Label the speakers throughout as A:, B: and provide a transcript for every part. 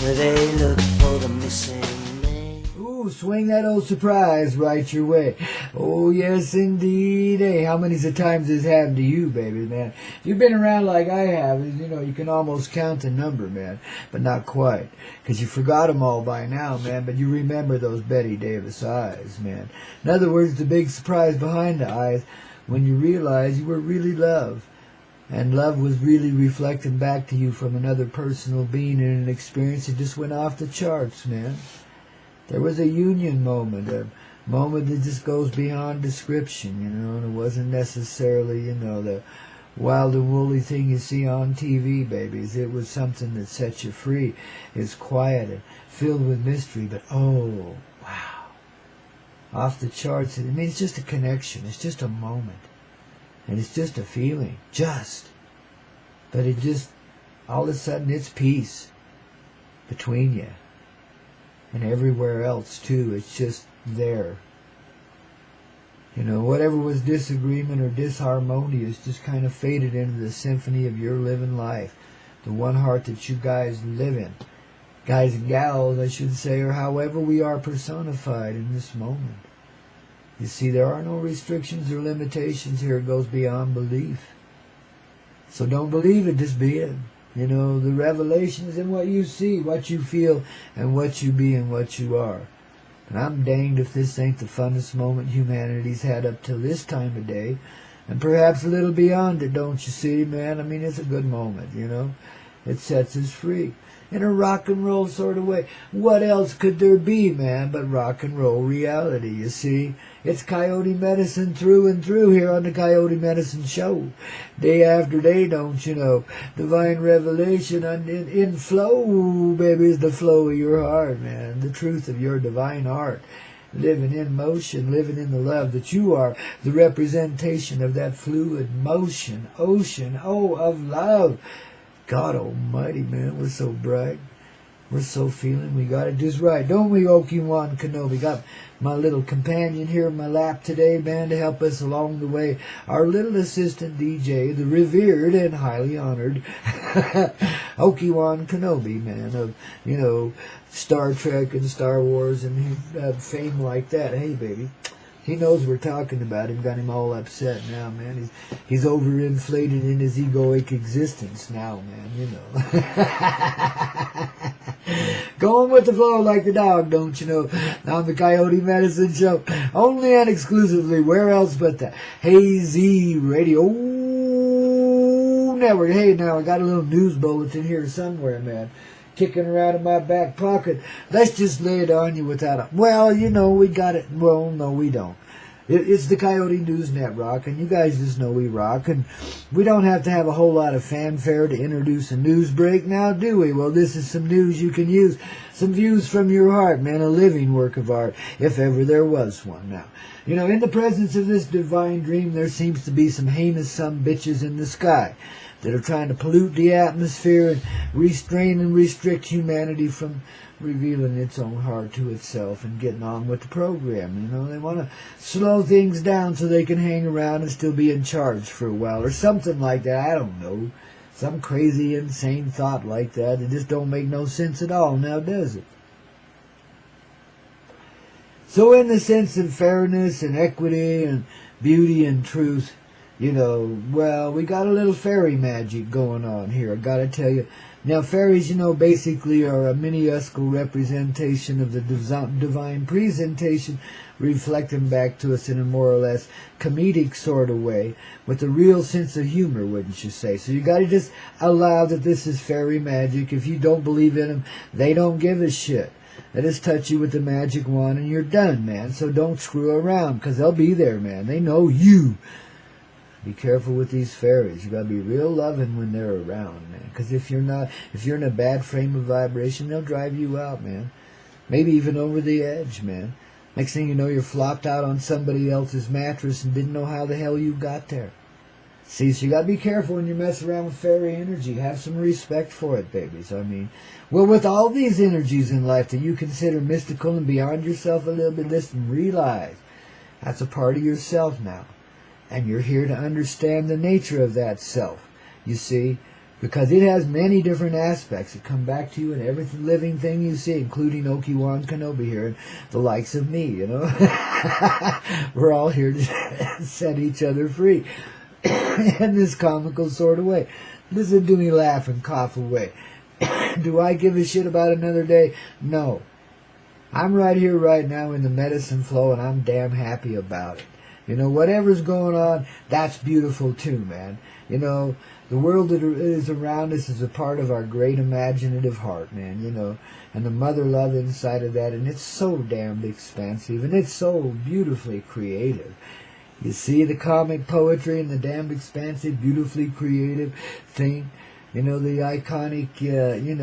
A: where they look for the missing man.
B: Ooh, swing that old surprise right your way. Oh, yes, indeed. Hey, how many times this happened to you, baby, man? You've been around like I have. You know, you can almost count the number, man, but not quite, because you forgot them all by now, man, but you remember those Betty Davis eyes, man. In other words, the big surprise behind the eyes when you realize you were really loved. And love was really reflecting back to you from another personal being in an experience that just went off the charts, man. There was a union moment, a moment that just goes beyond description, you know, and it wasn't necessarily, you know, the wild and woolly thing you see on TV, babies. It was something that set you free. It's quiet and filled with mystery, but oh, wow. Off the charts. I mean, it's just a connection. It's just a moment. And it's just a feeling. But it just, all of a sudden, it's peace between you. And everywhere else, too. It's just there. You know, whatever was disagreement or disharmonious just kind of faded into the symphony of your living life. The one heart that you guys live in. Guys and gals, I should say, or however we are personified in this moment. You see, there are no restrictions or limitations here. It goes beyond belief. So don't believe it, just be it. You know, the revelation is in what you see, what you feel, and what you be and what you are. And I'm danged if this ain't the funnest moment humanity's had up till this time of day. And perhaps a little beyond it, don't you see, man? I mean, it's a good moment, you know. It sets us free. In a rock and roll sort of way. What else could there be, man, but rock and roll reality, you see? It's Coyote Medicine through and through here on the Coyote Medicine Show. Day after day, don't you know? Divine revelation in flow, baby, is the flow of your heart, man. The truth of your divine heart. Living in motion, living in the love that you are. The representation of that fluid motion, ocean, of love. God almighty, man, we're so bright. We're so feeling we got it just right. Don't we, Obi-Wan Kenobi? Got my little companion here in my lap today, man, to help us along the way. Our little assistant DJ, the revered and highly honored Obi-Wan Kenobi, man, of, you know, Star Trek and Star Wars and fame like that. Hey, baby. He knows we're talking about him. Got him all upset now, man. He's overinflated in his egoic existence now, man, you know. Going with the flow like the dog, don't you know? On the Coyote Medicine Show. Only and exclusively, where else but the Hazy Radio Network. Hey, now I got a little news bulletin here somewhere, man. Kicking around in my back pocket. Let's just lay it on you without a... Well, you know, we got it. Well, no, we don't. It's the Coyote News Net Rock, and you guys just know we rock, and we don't have to have a whole lot of fanfare to introduce a news break now, do we? Well, this is some news you can use. Some views from your heart, man, a living work of art, if ever there was one. Now, you know, in the presence of this divine dream, there seems to be some heinous bitches in the sky that are trying to pollute the atmosphere and restrain and restrict humanity from revealing its own heart to itself and getting on with the program. You know, they want to slow things down so they can hang around and still be in charge for a while or something like that. I don't know. Some crazy, insane thought like that. It just don't make no sense at all now, does it? So in the sense of fairness and equity and beauty and truth, you know, well, we got a little fairy magic going on here, I gotta tell you. Now, fairies, you know, basically are a minuscule representation of the divine presentation, reflecting back to us in a more or less comedic sort of way, with a real sense of humor, wouldn't you say? So you gotta just allow that this is fairy magic. If you don't believe in them, they don't give a shit. They just touch you with the magic wand and you're done, man. So don't screw around, because they'll be there, man. They know you. Be careful with these fairies. You gotta be real loving when they're around, man. Because if you're in a bad frame of vibration, they'll drive you out, man. Maybe even over the edge, man. Next thing you know, you're flopped out on somebody else's mattress and didn't know how the hell you got there. See, so you gotta be careful when you mess around with fairy energy. Have some respect for it, babies. I mean, well, with all these energies in life that you consider mystical and beyond yourself a little bit, listen, realize that's a part of yourself now. And you're here to understand the nature of that self. You see, Because it has many different aspects that come back to you in every living thing you see, including Obi-Wan Kenobi here and the likes of me, you know. We're all here to set each other free in this comical sort of way. This is do me laugh and cough away. Do I give a shit about another day? No. I'm right here right now in the medicine flow, and I'm damn happy about it. You know, whatever's going on, that's beautiful too, man. You know, the world that is around us is a part of our great imaginative heart, man, you know, and the mother love inside of that, and it's so damn expansive, and it's so beautifully creative. You see the comic poetry and the damn expansive, beautifully creative thing. You know, the iconic, yin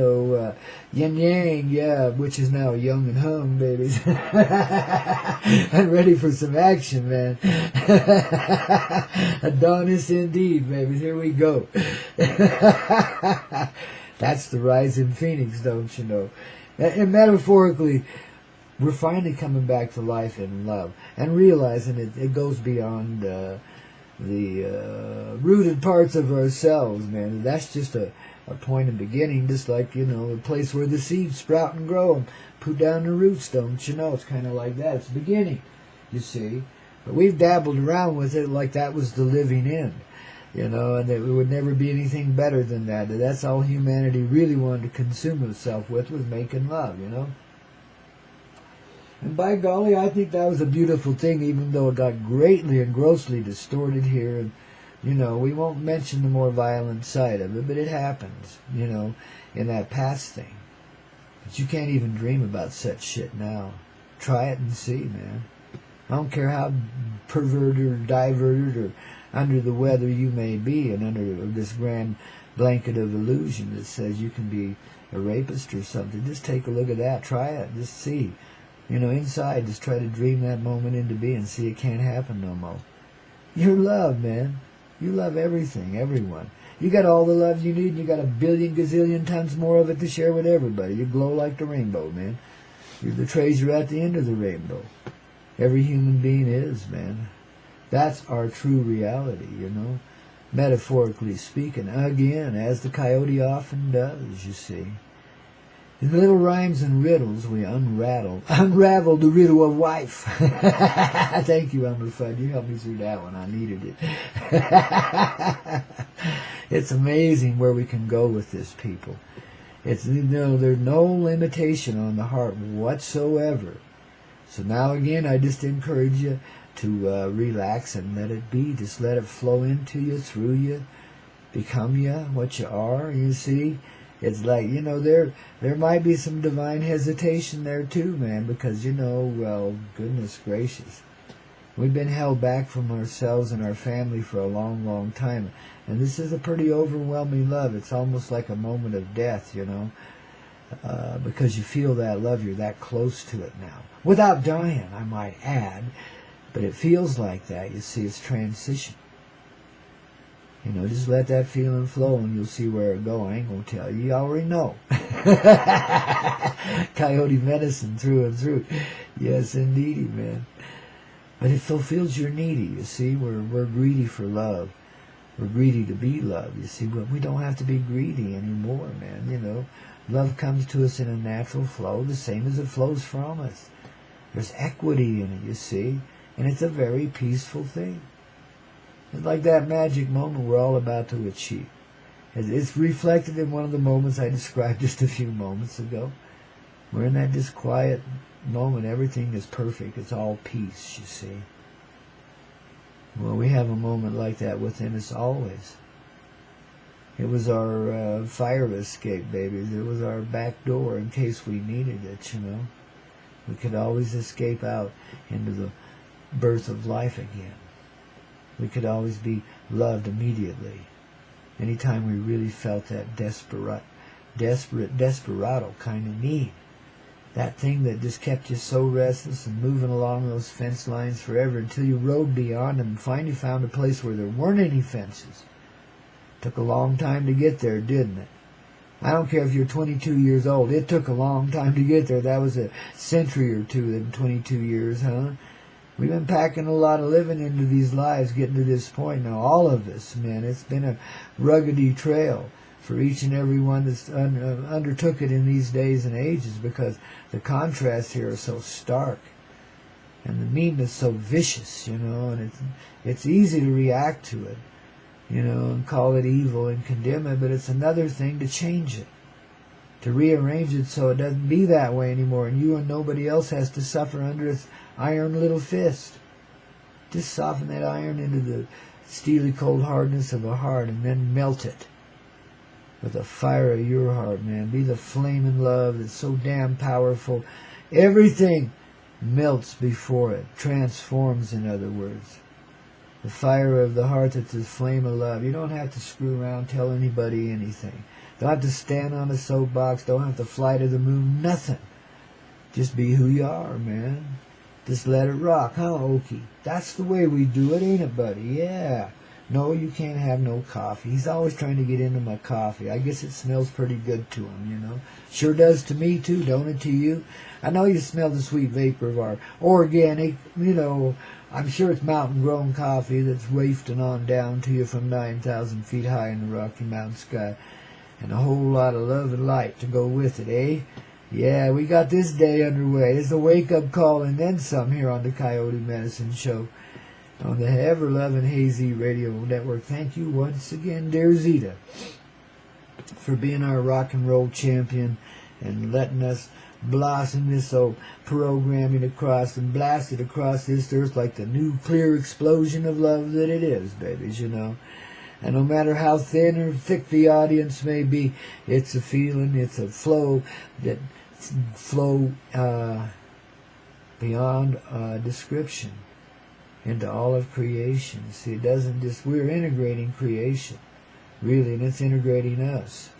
B: yang, yeah, which is now young and hung, babies. I'm ready for some action, man. Adonis indeed, babies. Here we go. That's the rising phoenix, don't you know? And metaphorically, we're finally coming back to life in love and realizing it goes beyond the rooted parts of ourselves, man. That's just a point of beginning, just like, you know, a place where the seeds sprout and grow and put down the roots, don't you know? It's kind of like that. It's the beginning, you see. But we've dabbled around with it like that was the living end, you know, and that it would never be anything better than that. That's all humanity really wanted to consume itself with, was making love, you know. And by golly, I think that was a beautiful thing, even though it got greatly and grossly distorted here. And, you know, we won't mention the more violent side of it, but it happens, you know, in that past thing. But you can't even dream about such shit now. Try it and see, man. I don't care how perverted or diverted or under the weather you may be, and under this grand blanket of illusion that says you can be a rapist or something. Just take a look at that. Try it. Just see. You know, inside, just try to dream that moment into being. See, it can't happen no more. You're loved, man. You love everything, everyone. You got all the love you need, and you got a billion gazillion times more of it to share with everybody. You glow like the rainbow, man. You're the treasure at the end of the rainbow. Every human being is, man. That's our true reality, you know. Metaphorically speaking, again, as the coyote often does, you see. In little rhymes and riddles, we unravel the riddle of life. Thank you, Elmer Fudd. You helped me through that one. I needed it. It's amazing where we can go with this, people. It's, you know, there's no limitation on the heart whatsoever. So now again, I just encourage you to relax and let it be. Just let it flow into you, through you, become you, what you are. You see. It's like, you know, there might be some divine hesitation there too, man, because, you know, well, goodness gracious. We've been held back from ourselves and our family for a long, long time. And this is a pretty overwhelming love. It's almost like a moment of death, you know, because you feel that love. You're that close to it now. Without dying, I might add. But it feels like that. You see, it's transition. You know, just let that feeling flow and you'll see where it go. I ain't going to tell you. You already know. Coyote medicine through and through. Yes, indeedy, man. But it fulfills your needy, you see. We're greedy for love. We're greedy to be loved, you see. But we don't have to be greedy anymore, man, you know. Love comes to us in a natural flow, the same as it flows from us. There's equity in it, you see. And it's a very peaceful thing. It's like that magic moment we're all about to achieve. It's reflected in one of the moments I described just a few moments ago. We're in that just quiet moment. Everything is perfect. It's all peace, you see. Well, we have a moment like that within us always. It was our fire escape, babies. It was our back door in case we needed it, you know. We could always escape out into the birth of life again. We could always be loved immediately. Anytime we really felt that desperate desperado kind of need. That thing that just kept you so restless and moving along those fence lines forever until you rode beyond them and finally found a place where there weren't any fences. Took a long time to get there, didn't it? I don't care if you're 22 years old. It took a long time to get there. That was a century or two in 22 years, huh? We've been packing a lot of living into these lives, getting to this point now. All of us, man. It's been a ruggedy trail. for each and every one that's undertook it in these days and ages, because the contrasts here are so stark. And the meanness so vicious, and it's easy to react to it, and call it evil and condemn it, but it's another thing to change it, to rearrange it so it doesn't be that way anymore, and you and nobody else has to suffer under its iron little fist. Just soften that iron into the steely cold hardness of a heart, and then melt it with the fire of your heart, man. Be the flaming love that's so damn powerful. Everything melts before it, transforms, in other words. The fire of the heart that's the flame of love. You don't have to screw around, tell anybody anything. Don't have to stand on a soapbox, don't have to fly to the moon, nothing. Just be who you are, man. Just let it rock, huh, Okie? That's the way we do it, ain't it, buddy? Yeah. No, you can't have no coffee. He's always trying to get into my coffee. I guess it smells pretty good to him, Sure does to me, too, don't it to you? I know you smell the sweet vapor of our organic, I'm sure it's mountain-grown coffee that's wafting on down to you from 9,000 feet high in the Rocky Mountain sky. And a whole lot of love and light to go with it, eh? Yeah, we got this day underway. It's a wake-up call and then some here on the Coyote Medicine Show on the ever-loving Hazy Radio Network. Thank you once again, dear Zeta, for being our rock and roll champion and letting us blossom this old programming across and blast it across this earth like the nuclear explosion of love that it is, babies, And no matter how thin or thick the audience may be, it's a feeling, it's a flow that flow beyond description into all of creation. See, it doesn't just, we're integrating creation, really, and it's integrating us.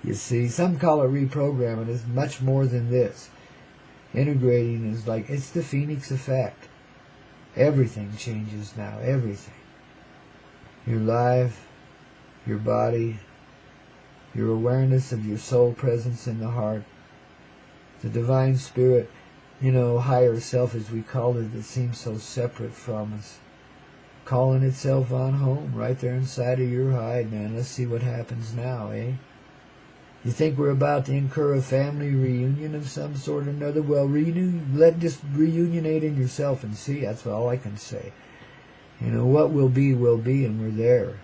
B: You see, some call it reprogramming. It's much more than this. Integrating is like, it's the Phoenix effect. Everything changes now, everything. Your life, your body, your awareness of your soul presence in the heart, the divine spirit, higher self as we call it, that seems so separate from us, calling itself on home right there inside of your hide, man. Let's see what happens now, eh? You think we're about to incur a family reunion of some sort or another? Well, just reunionate in yourself and see. That's all I can say. What will be, and we're there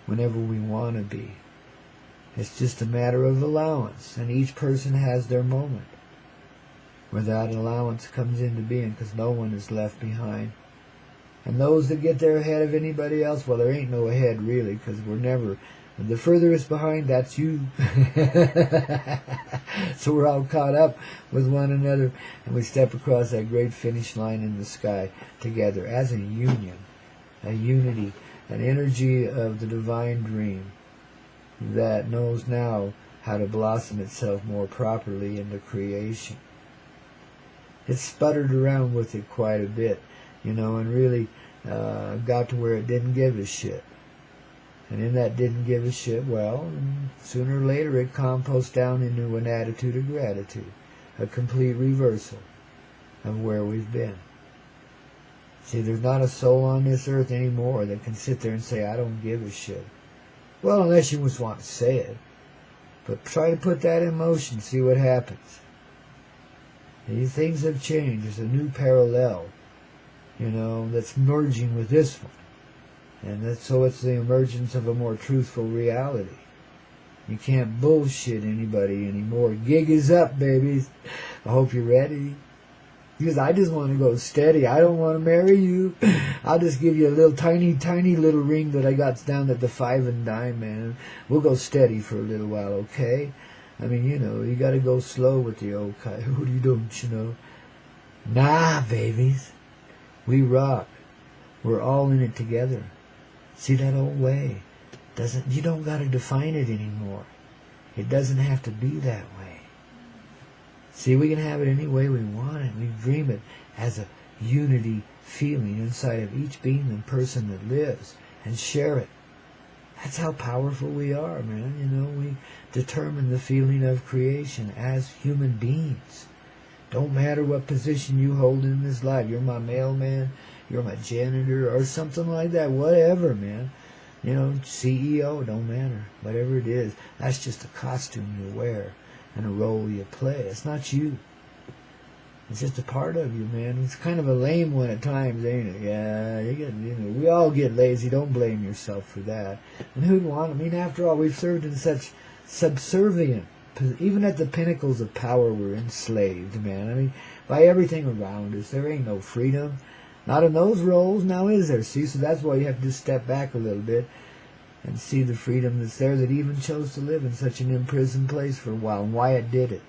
B: whenever we want to be. It's just a matter of allowance, and each person has their moment where that allowance comes into being, because no one is left behind. And those that get there ahead of anybody else, well, there ain't no ahead really, because we're never... the furthest behind, that's you. So we're all caught up with one another, and we step across that great finish line in the sky together as a union, a unity, an energy of the divine dream that knows now how to blossom itself more properly into creation. It sputtered around with it quite a bit, and really got to where it didn't give a shit. And in that didn't give a shit, well, sooner or later it composts down into an attitude of gratitude, a complete reversal of where we've been. See, there's not a soul on this earth anymore that can sit there and say, I don't give a shit. Well, unless you just want to say it. But try to put that in motion, see what happens. These things have changed. There's a new parallel, that's merging with this one. And so it's the emergence of a more truthful reality. You can't bullshit anybody anymore. Gig is up, babies. I hope you're ready. Because I just want to go steady. I don't want to marry you. I'll just give you a little tiny little ring that I got down at the 5 and dime, man. We'll go steady for a little while, okay? I mean, you got to go slow with the old coyote, don't you? Nah, babies. We rock. We're all in it together. See that old way? You don't got to define it anymore. It doesn't have to be that way. See, we can have it any way we want it. We dream it as a unity feeling inside of each being and person that lives, and share it. That's how powerful we are, man. We determine the feeling of creation as human beings. Don't matter what position you hold in this life. You're my mailman, you're my janitor, or something like that. Whatever, man. CEO, don't matter. Whatever it is, that's just a costume you wear and a role you play. It's not you. It's just a part of you, man. It's kind of a lame one at times, ain't it? Yeah, we all get lazy. Don't blame yourself for that. And who'd want? I mean, after all, we've served in such subservient, even at the pinnacles of power, we're enslaved, man. I mean, by everything around us, there ain't no freedom. Not in those roles, now is there? See, so that's why you have to just step back a little bit and see the freedom that's there, that even chose to live in such an imprisoned place for a while, and why it did it,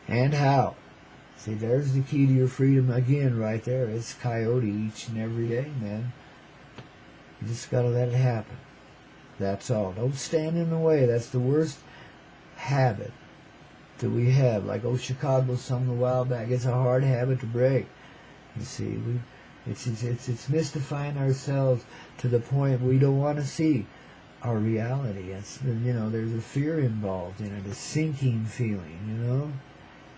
B: and how. See, there's the key to your freedom again right there. It's Koyote each and every day, man. You just gotta let it happen. That's all. Don't stand in the way. That's the worst habit that we have. Like old Chicago sung a while back, it's a hard habit to break. You see, it's mystifying ourselves to the point we don't want to see our reality. It's, there's a fear involved in it, a sinking feeling,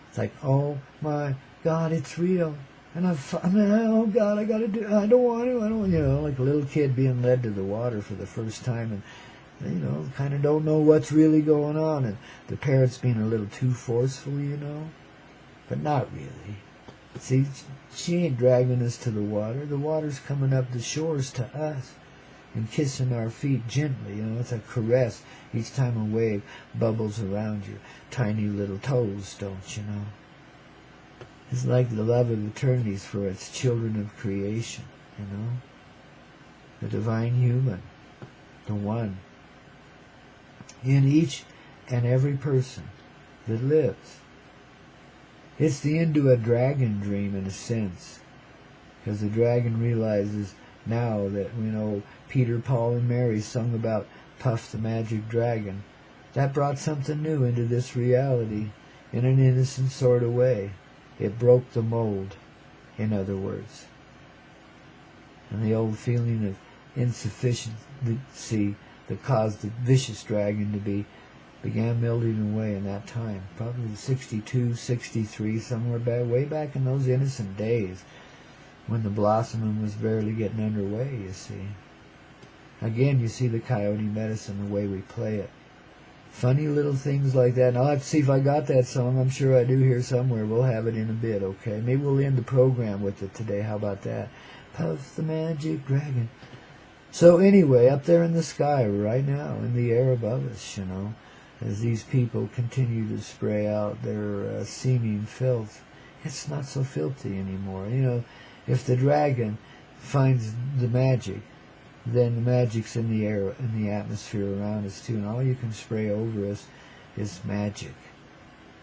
B: It's like, oh my God, it's real. And oh God, I don't want to, like a little kid being led to the water for the first time and, kind of don't know what's really going on. And the parents being a little too forceful, but not really. See, she ain't dragging us to the water. The water's coming up the shores to us and kissing our feet gently. It's a caress each time a wave bubbles around your tiny little toes, don't you know? It's like the love of eternity's for its children of creation, the divine human, the one, in each and every person that lives. It's the end to a dragon dream in a sense, because the dragon realizes now that, Peter, Paul, and Mary sung about Puff the Magic Dragon. That brought something new into this reality in an innocent sort of way. It broke the mold, in other words. And the old feeling of insufficiency that caused the vicious dragon to began melting away in that time. Probably 62, 63, somewhere back, way back in those innocent days when the blossoming was barely getting underway, you see. Again, you see the Coyote medicine, the way we play it. Funny little things like that. And I'll have to see if I got that song. I'm sure I do here somewhere. We'll have it in a bit, okay? Maybe we'll end the program with it today. How about that? Puff the Magic Dragon. So anyway, up there in the sky right now, in the air above us, as these people continue to spray out their seeming filth, it's not so filthy anymore. If the dragon finds the magic, then the magic's in the air, in the atmosphere around us too, and all you can spray over us is magic.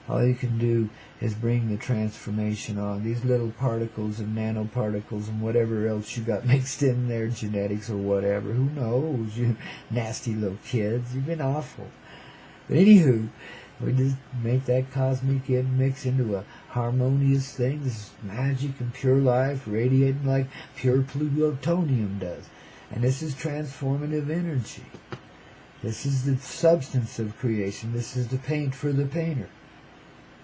B: All you can do is bring the transformation on. These little particles and nanoparticles and whatever else you got mixed in there, genetics or whatever, who knows, you nasty little kids, you've been awful. But anywho, we just make that cosmic mix into a harmonious thing. This is magic and pure life radiating like pure plutonium does. And this is transformative energy. This is the substance of creation. This is the paint for the painter.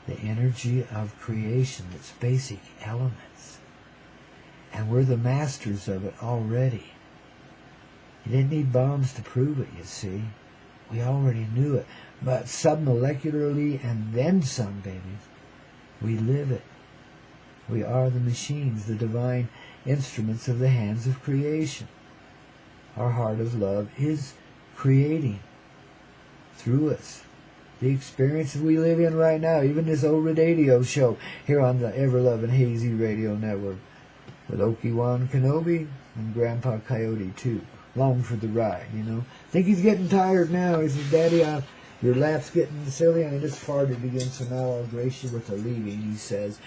B: The energy of creation, its basic elements. And we're the masters of it already. You didn't need bombs to prove it, you see. We already knew it. But submolecularly and then some, babies, we live it. We are the machines, the divine instruments of the hands of creation. Our heart of love is creating through us. The experiences we live in right now, even this old radio show here on the ever-loving Hazy Radio Network with Obi-Wan Kenobi and Grandpa Koyote too. Long for the ride, Think he's getting tired now. He says, Daddy, your lap's getting silly, and I just farted again, so now I'll grace you with a leaving, he says.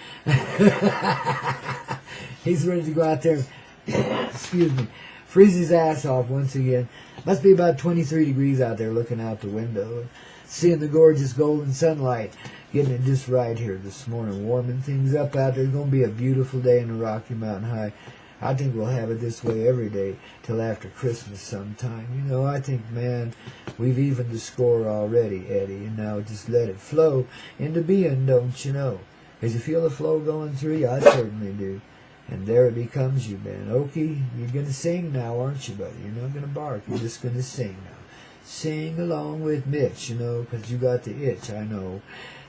B: He's ready to go out there, excuse me, freeze his ass off once again. Must be about 23 degrees out there looking out the window, seeing the gorgeous golden sunlight, getting it just right here this morning, warming things up out there. It's going to be a beautiful day in the Rocky Mountain High. I think we'll have it this way every day till after Christmas sometime. I think, man, we've evened the score already, Eddie, and now just let it flow into being, don't you know? As you feel the flow going through you, I certainly do. And there it becomes you, man. Okie, you're going to sing now, aren't you, buddy? You're not going to bark. You're just going to sing now. Sing along with Mitch, because you got the itch, I know.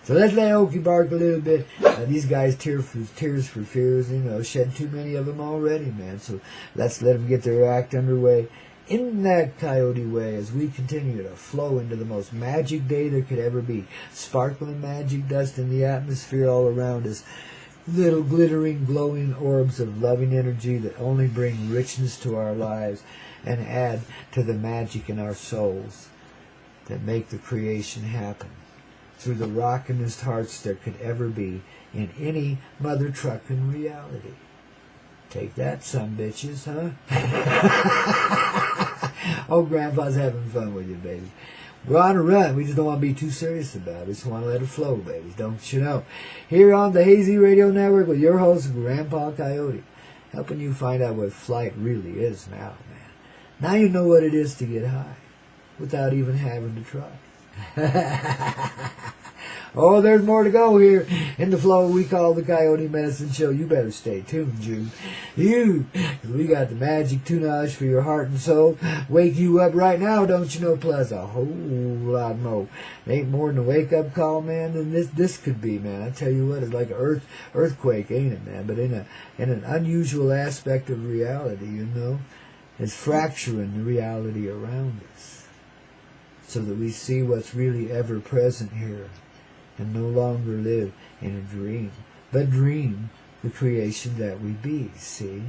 B: So let's let Okie bark a little bit. These guys tears for fears, shed too many of them already, man. So let's let them get their act underway in that coyote way as we continue to flow into the most magic day there could ever be. Sparkling magic dust in the atmosphere all around us. Little glittering, glowing orbs of loving energy that only bring richness to our lives and add to the magic in our souls that make the creation happen through the rockinest hearts there could ever be in any mother truckin' reality. Take that, some bitches, huh? Oh, Grandpa's having fun with you, baby. We're on a run. We just don't want to be too serious about it. We just want to let it flow, baby. Don't you know? Here on the Hazy Radio Network with your host, Grandpa Koyote, helping you find out what flight really is now, man. Now you know what it is to get high without even having to try. Oh, there's more to go here in the flow we call the Coyote Medicine Show. You better stay tuned, Jude. We got the magic tunage for your heart and soul. Wake you up right now, don't you know? Plus a whole lot more. It ain't more than a wake-up call, man, than this could be, man. I tell you what, it's like an earthquake, ain't it, man? But in an unusual aspect of reality, It's fracturing the reality around us so that we see what's really ever present here and no longer live in a dream, but dream the creation that we be, see?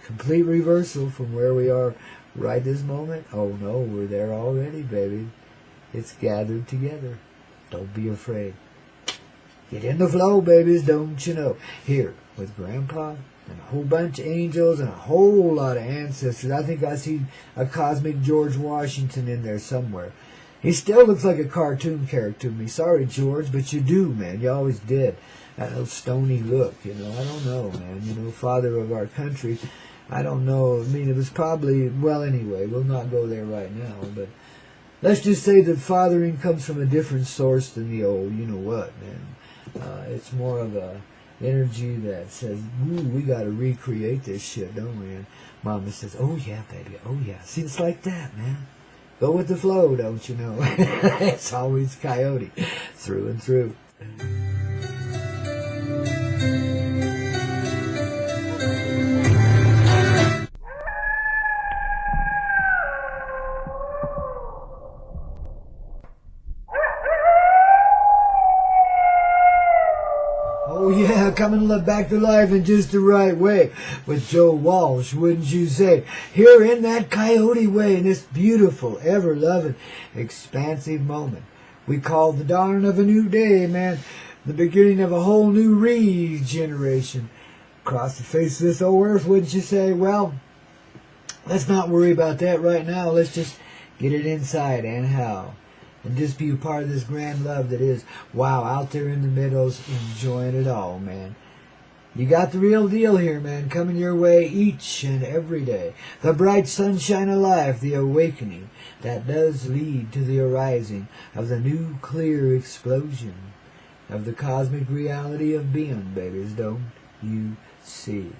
B: Complete reversal from where we are right this moment. Oh no, we're there already, baby. It's gathered together. Don't be afraid. Get in the flow, babies, don't you know? Here, with Grandpa and a whole bunch of angels and a whole lot of ancestors. I think I see a cosmic George Washington in there somewhere. He still looks like a cartoon character to me. Sorry, George, but you do, man. You always did. That little stony look, I don't know, man. Father of our country. I don't know. I mean, it was probably, well, anyway, we'll not go there right now. But let's just say that fathering comes from a different source than the old, you-know-what, man. It's more of a energy that says, ooh, we got to recreate this shit, don't we? And Mama says, oh, yeah, baby, oh, yeah. See, it's like that, man. Go with the flow, don't you know? It's always Coyote, through and through. Oh yeah, coming back to life in just the right way with Joe Walsh, wouldn't you say? Here in that Coyote way, in this beautiful, ever-loving, expansive moment we call the dawn of a new day, man. The beginning of a whole new regeneration across the face of this old earth, wouldn't you say? Well, let's not worry about that right now. Let's just get it inside and how. And just be a part of this grand love that is, wow, out there in the meadows, enjoying it all, man. You got the real deal here, man, coming your way each and every day. The bright sunshine of life, the awakening that does lead to the arising of the new clear explosion of the cosmic reality of being, babies, don't you see?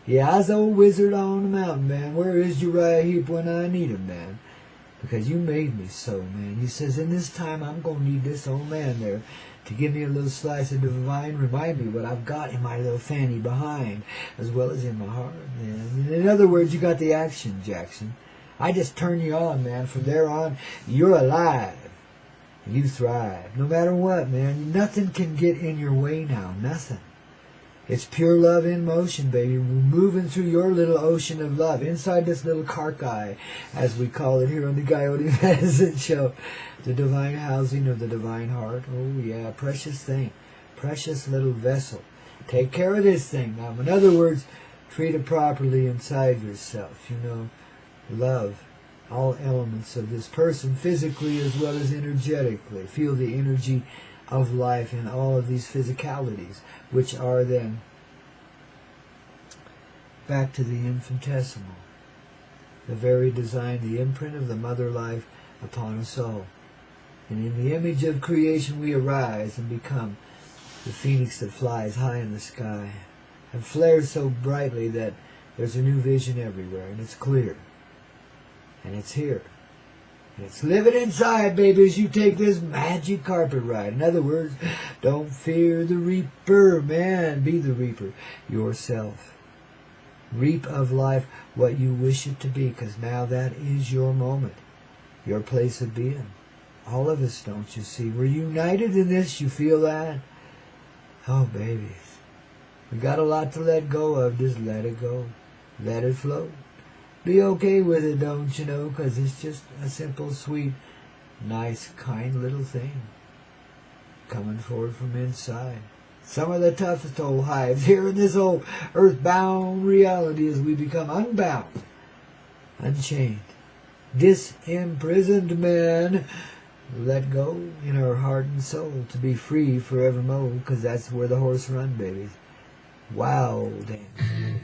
B: Yeah, I's old wizard on the mountain, man. Where is Uriah Heep when I need him, man? Because you made me so, man. He says, in this time, I'm going to need this old man there to give me a little slice of divine, remind me what I've got in my little fanny behind, as well as in my heart, man. In other words, you got the action, Jackson. I just turn you on, man. From there on, you're alive. You thrive. No matter what, man. Nothing can get in your way now. Nothing. It's pure love in motion, baby. We're moving through your little ocean of love, inside this little carkai, as we call it here on the Coyote Medicine Show. The divine housing of the divine heart. Oh, yeah, precious thing. Precious little vessel. Take care of this thing. Now, in other words, treat it properly inside yourself. Love all elements of this person, physically as well as energetically. Feel the energy of life in all of these physicalities, which are then back to the infinitesimal, the very design, the imprint of the mother life upon us all. And in the image of creation we arise and become the phoenix that flies high in the sky, and flares so brightly that there's a new vision everywhere, and it's clear. And it's here. And it's living inside, baby, as you take this magic carpet ride. In other words, don't fear the reaper, man. Be the reaper yourself. Reap of life what you wish it to be, because now that is your moment, your place of being. All of us, don't you see? We're united in this. You feel that? Oh, babies. We got a lot to let go of. Just let it go. Let it flow. Be okay with it, don't you know? Because it's just a simple, sweet, nice, kind little thing coming forward from inside. Some of the toughest old hives here in this old earthbound reality as we become unbound, unchained, disimprisoned men. Let go in our heart and soul to be free forevermore, because that's where the horse run, babies. Wow, dance.